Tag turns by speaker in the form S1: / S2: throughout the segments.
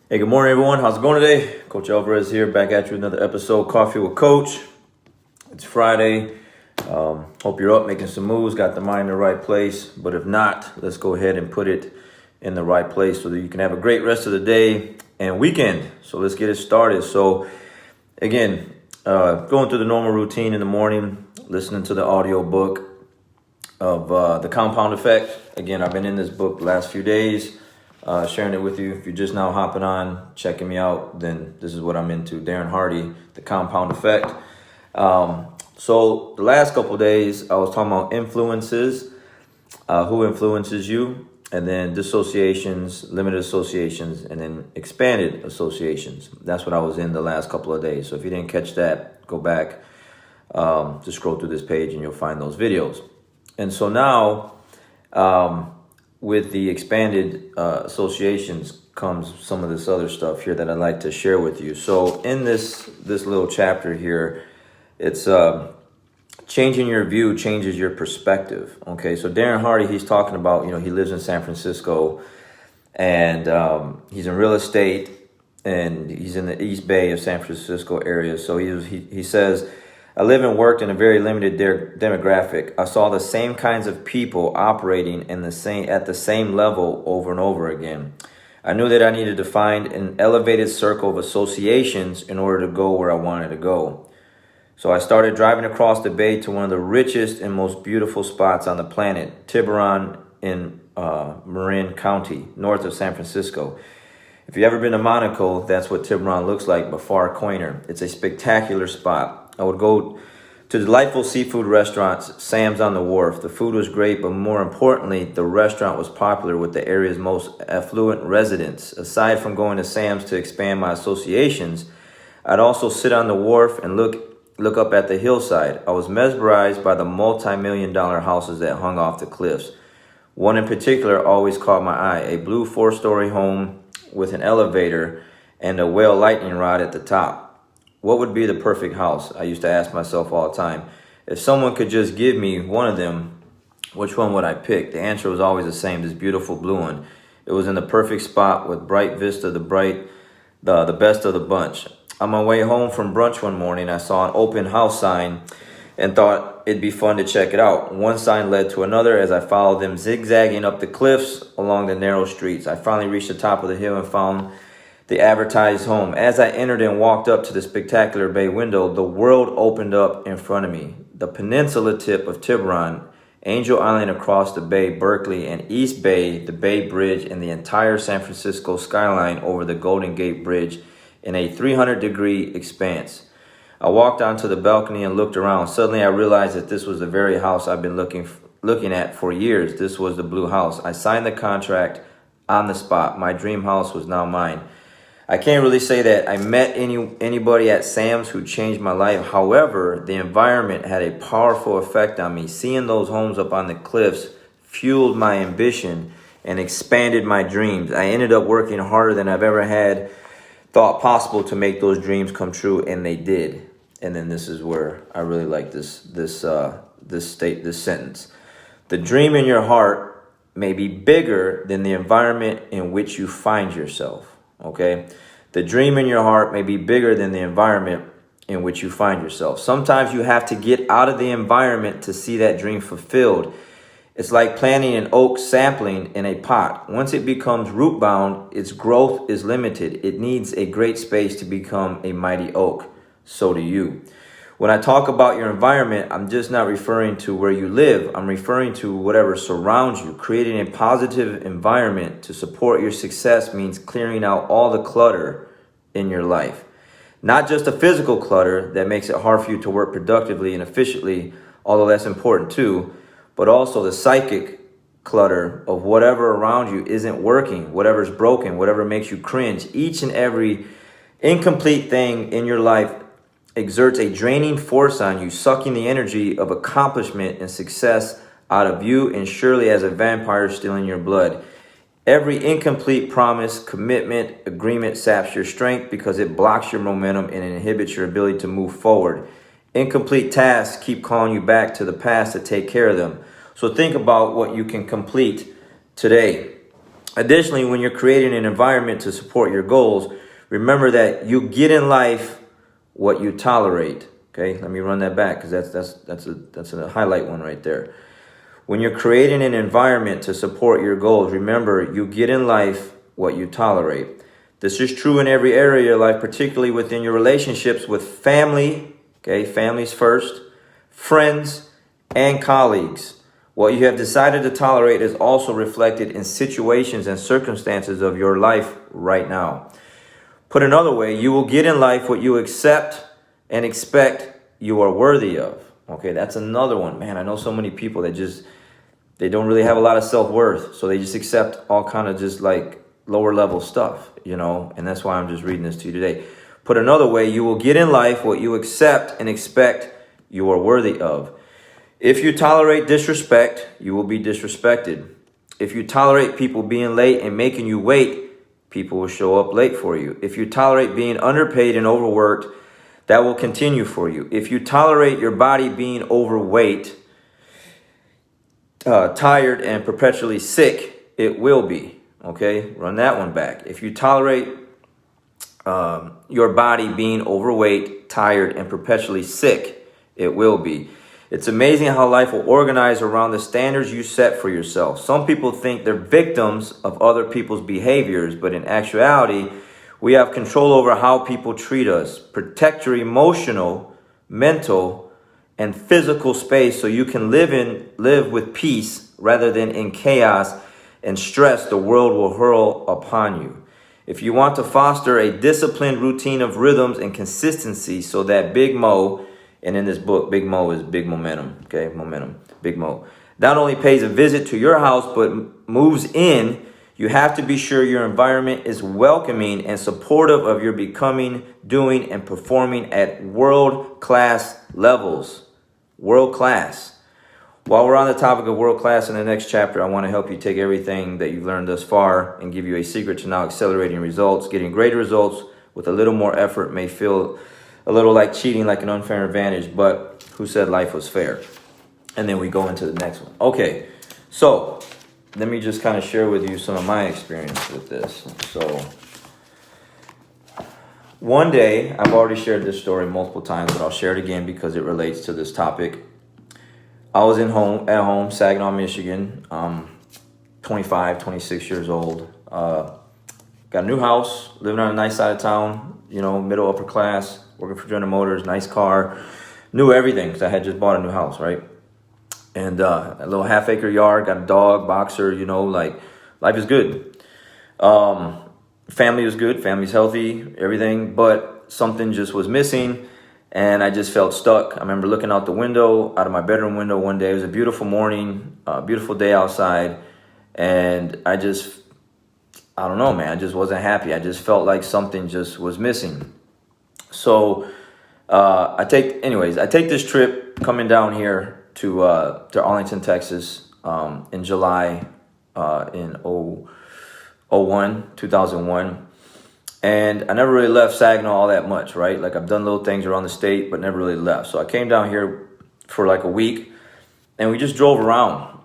S1: Hey, good morning, everyone. How's it going today? Coach Alvarez here, back at you with another episode, Coffee with Coach. It's Friday. Hope you're up making some moves, got the mind in the right place. But if not, let's go ahead and put it in the right place so that you can have a great rest of the day and weekend. So let's get it started. So again, going through the normal routine in the morning, listening to the audio book of The Compound Effect. Again, I've been in this book the last few days. Sharing it with you. If you're just now hopping on, checking me out, then this is what I'm into. Darren Hardy, The Compound Effect. So the last couple of days, I was talking about influences, who influences you, and then dissociations, limited associations, and then expanded associations. That's what I was in the last couple of days. So if you didn't catch that, go back, just scroll through this page and you'll find those videos. And so now, with the expanded associations comes some of this other stuff here that I'd like to share with you. So in this little chapter here, it's changing your view changes your perspective. Okay, so Darren Hardy, he's talking about, he lives in San Francisco, and he's in real estate, and he's in the East Bay of San Francisco area. So he says, I live and worked in a very limited demographic. I saw the same kinds of people operating at the same level over and over again. I knew that I needed to find an elevated circle of associations in order to go where I wanted to go. So I started driving across the bay to one of the richest and most beautiful spots on the planet, Tiburon in Marin County, north of San Francisco. If you've ever been to Monaco, that's what Tiburon looks like, but far quainter. It's a spectacular spot. I would go to delightful seafood restaurants, Sam's on the Wharf. The food was great, but more importantly, the restaurant was popular with the area's most affluent residents. Aside from going to Sam's to expand my associations, I'd also sit on the wharf and look up at the hillside. I was mesmerized by the multi-million-dollar houses that hung off the cliffs. One in particular always caught my eye, a blue 4-story home with an elevator and a whale lightning rod at the top. What would be the perfect house? I used to ask myself all the time. If someone could just give me one of them, which one would I pick? The answer was always the same, this beautiful blue one. It was in the perfect spot with bright vista, the best of the bunch. On my way home from brunch one morning, I saw an open house sign and thought it'd be fun to check it out. One sign led to another as I followed them zigzagging up the cliffs along the narrow streets. I finally reached the top of the hill and found the advertised home. As I entered and walked up to the spectacular bay window, the world opened up in front of me. The peninsula tip of Tiburon, Angel Island across the bay, Berkeley, and East Bay, the Bay Bridge, and the entire San Francisco skyline over the Golden Gate Bridge in a 300-degree expanse. I walked onto the balcony and looked around. Suddenly I realized that this was the very house I've been looking at for years. This was the blue house. I signed the contract on the spot. My dream house was now mine. I can't really say that I met anybody at Sam's who changed my life. However, the environment had a powerful effect on me. Seeing those homes up on the cliffs fueled my ambition and expanded my dreams. I ended up working harder than I've ever had thought possible to make those dreams come true, and they did. And then this is where I really like this sentence. The dream in your heart may be bigger than the environment in which you find yourself. Okay, the dream in your heart may be bigger than the environment in which you find yourself. Sometimes you have to get out of the environment to see that dream fulfilled. It's like planting an oak sapling in a pot. Once it becomes root bound, its growth is limited. It needs a great space to become a mighty oak. So do you. When I talk about your environment, I'm just not referring to where you live. I'm referring to whatever surrounds you. Creating a positive environment to support your success means clearing out all the clutter in your life. Not just the physical clutter that makes it hard for you to work productively and efficiently, although that's important too, but also the psychic clutter of whatever around you isn't working, whatever's broken, whatever makes you cringe. Each and every incomplete thing in your life exerts a draining force on you, sucking the energy of accomplishment and success out of you, and surely as a vampire stealing your blood. Every incomplete promise, commitment, agreement saps your strength because it blocks your momentum and inhibits your ability to move forward. Incomplete tasks keep calling you back to the past to take care of them. So think about what you can complete today. Additionally, when you're creating an environment to support your goals, remember that you get in life what you tolerate. Okay, let me run that back because that's a highlight one right there. When you're creating an environment to support your goals, remember you get in life what you tolerate. This is true in every area of your life, particularly within your relationships with family. Okay, families first, friends, and colleagues. What you have decided to tolerate is also reflected in situations and circumstances of your life right now. Put another way, you will get in life what you accept and expect you are worthy of. Okay, that's another one. Man, I know so many people that they don't really have a lot of self-worth. So they just accept all kind of just like lower level stuff, and that's why I'm just reading this to you today. Put another way, you will get in life what you accept and expect you are worthy of. If you tolerate disrespect, you will be disrespected. If you tolerate people being late and making you wait, people will show up late for you. If you tolerate being underpaid and overworked, that will continue for you. If you tolerate your body being overweight, tired, and perpetually sick, it will be. Okay, run that one back. If you tolerate your body being overweight, tired, and perpetually sick, it will be. It's amazing how life will organize around the standards you set for yourself. Some people think they're victims of other people's behaviors, but in actuality, we have control over how people treat us. Protect your emotional, mental, and physical space so you can live with peace rather than in chaos and stress the world will hurl upon you. If you want to foster a disciplined routine of rhythms and consistency so that Big Mo, and in this book, Big Mo is big momentum, okay, momentum, Big Mo, not only pays a visit to your house, but moves in, you have to be sure your environment is welcoming and supportive of your becoming, doing, and performing at world-class levels. World-class. While we're on the topic of world-class in the next chapter, I want to help you take everything that you've learned thus far and give you a secret to now accelerating results. Getting greater results with a little more effort may feel a little like cheating, like an unfair advantage, but who said life was fair? And then we go into the next one. Okay, so let me just kind of share with you some of my experience with this. So one day, I've already shared this story multiple times, but I'll share it again because it relates to this topic. I was at home, Saginaw, Michigan, 25, 26 years old. Got a new house, living on a nice side of town, middle, upper class, working for General Motors, nice car. Knew everything because I had just bought a new house, right? And a little half-acre yard, got a dog, boxer, like life is good. Family was good, family's healthy, everything, but something just was missing. And I just felt stuck. I remember looking out the window, out of my bedroom window one day. It was a beautiful morning, beautiful day outside. And I don't know, man. I just wasn't happy. I just felt like something just was missing. So I take this trip coming down here to Arlington, Texas in July in 2001. And I never really left Saginaw all that much, right? Like I've done little things around the state, but never really left. So I came down here for like a week and we just drove around.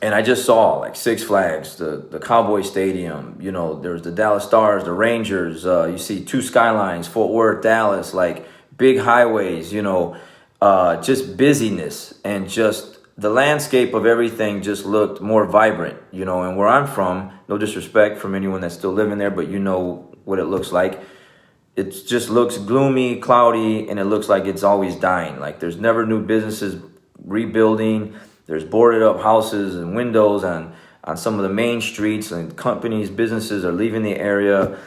S1: And I just saw like Six Flags, the Cowboy Stadium, there's the Dallas Stars, the Rangers. You see two skylines, Fort Worth, Dallas, like big highways, just busyness and just the landscape of everything just looked more vibrant, and where I'm from, no disrespect from anyone that's still living there, but what it looks like. It just looks gloomy, cloudy, and it looks like it's always dying. Like there's never new businesses rebuilding. There's boarded up houses and windows on some of the main streets, and companies, businesses are leaving the area.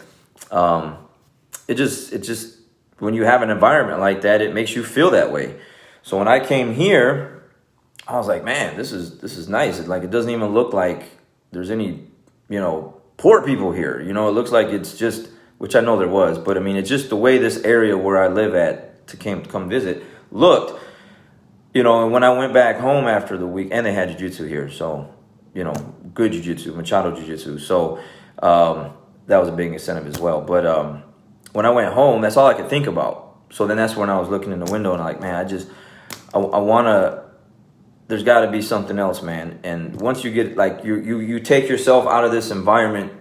S1: It just when you have an environment like that, it makes you feel that way. So when I came here, I was like, man, this is nice. It doesn't even look like there's any, poor people here. It looks like it's just, which I know there was, but I mean, it's just the way this area where I live at to come visit looked, and when I went back home after the week, and they had jiu-jitsu here, so, good jiu-jitsu, Machado jiu-jitsu. So that was a big incentive as well. But when I went home, that's all I could think about. So then that's when I was looking in the window and like, man, I want to there's got to be something else, man. And once you get like you take yourself out of this environment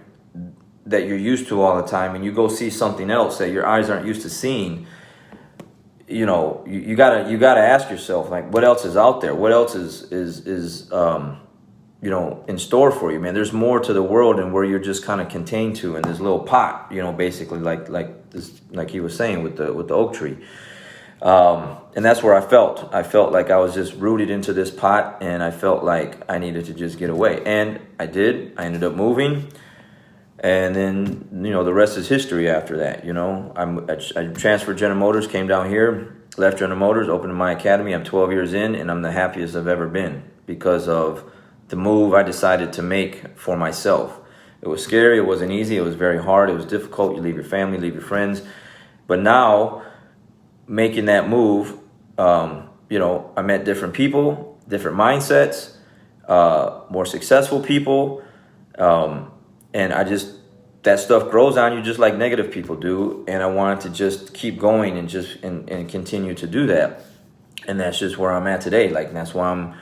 S1: that you're used to all the time, and you go see something else that your eyes aren't used to seeing, you know, you gotta ask yourself, like, what else is out there? What else is you know, in store for you, man? There's more to the world than where you're just kind of contained to in this little pot, you know, basically, like he was saying with the oak tree. And that's where I felt like I was just rooted into this pot, and I felt like I needed to just get away. And I did. I ended up moving, and then, you know, the rest is history after that. You know, I transferred General Motors, came down here, left General Motors, opened my academy. I'm 12 years in, and I'm the happiest I've ever been because of the move I decided to make for myself. It was scary. It wasn't easy. It was very hard. It was difficult. You leave your family, leave your friends. But now, making that move, you know, I met different people, different mindsets, more successful people, and that stuff grows on you just like negative people do. And I wanted to just keep going and continue to do that. And that's just where I'm at today. Like, that's why I'm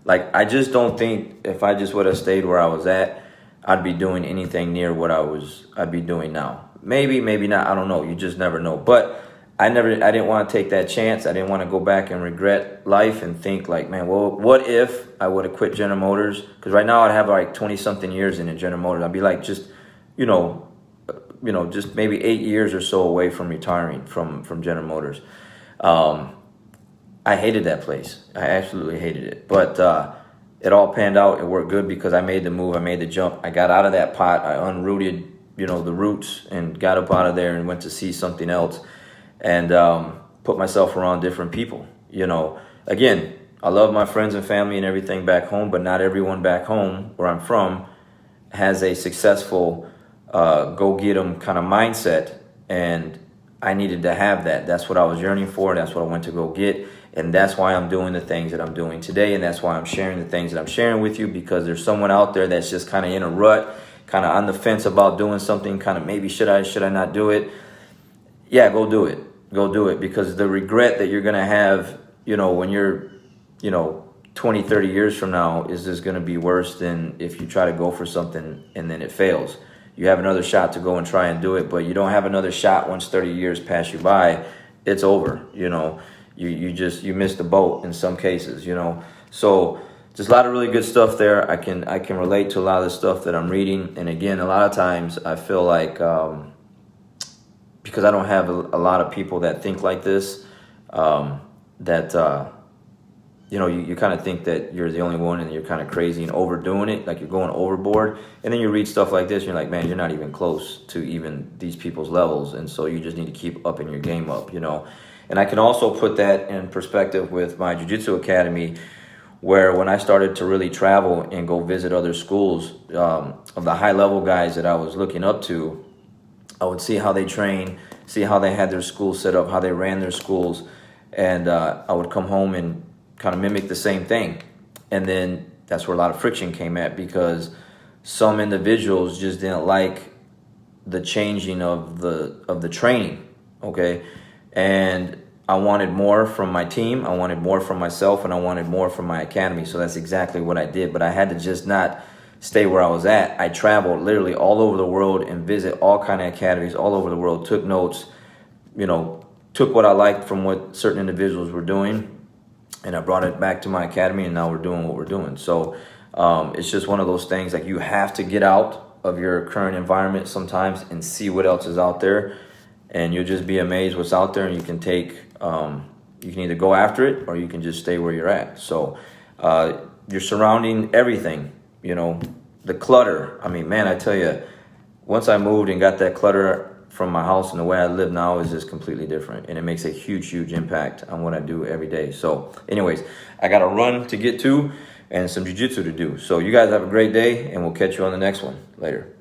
S1: like, I just don't think if I just would have stayed where I was at, I'd be doing anything near what I'd be doing now. Maybe not. I don't know. You just never know. But I didn't want to take that chance. I didn't want to go back and regret life and think like, man, well, what if I would have quit General Motors? Because right now I'd have like 20 something years in General Motors. I'd be like, just, just maybe 8 years or so away from retiring from General Motors. I hated that place. I absolutely hated it. But it all panned out. It worked good because I made the move. I made the jump. I got out of that pot. I unrooted, the roots, and got up out of there and went to see something else. And put myself around different people. Again, I love my friends and family and everything back home, but not everyone back home where I'm from has a successful go-get-em kind of mindset, and I needed to have that. That's what I was yearning for. That's what I went to go get, and that's why I'm doing the things that I'm doing today, and that's why I'm sharing the things that I'm sharing with you, because there's someone out there that's just kind of in a rut, kind of on the fence about doing something, kind of maybe should I not do it? Yeah, go do it. Go do it, because the regret that you're going to have, when you're, 20, 30 years from now is just going to be worse than if you try to go for something and then it fails. You have another shot to go and try and do it, but you don't have another shot once 30 years pass you by. It's over, you missed the boat in some cases, So there's a lot of really good stuff there. I can relate to a lot of the stuff that I'm reading. And again, a lot of times I feel like, because I don't have a lot of people that think like this, you kind of think that you're the only one and you're kind of crazy and overdoing it, like you're going overboard. And then you read stuff like this and you're like, man, you're not even close to even these people's levels. And so you just need to keep upping your game up, And I can also put that in perspective with my jiu-jitsu academy, where when I started to really travel and go visit other schools, of the high level guys that I was looking up to, I would see how they train, see how they had their schools set up, how they ran their schools. And I would come home and kind of mimic the same thing. And then that's where a lot of friction came at, because some individuals just didn't like the changing of the training, okay? And I wanted more from my team, I wanted more from myself, and I wanted more from my academy. So that's exactly what I did. But I had to just not stay where I was at. I traveled literally all over the world and visit all kind of academies all over the world, took notes, took what I liked from what certain individuals were doing, and I brought it back to my academy, and now we're doing what we're doing. So it's just one of those things, like, you have to get out of your current environment sometimes and see what else is out there, and you'll just be amazed what's out there, and you can you can either go after it or you can just stay where you're at. So you're surrounding everything, the clutter. I mean, man, I tell you, once I moved and got that clutter from my house, and the way I live now is just completely different, and it makes a huge impact on what I do every day. So anyways, I got a run to get to and some jiu-jitsu to do. So you guys have a great day, and we'll catch you on the next one. Later.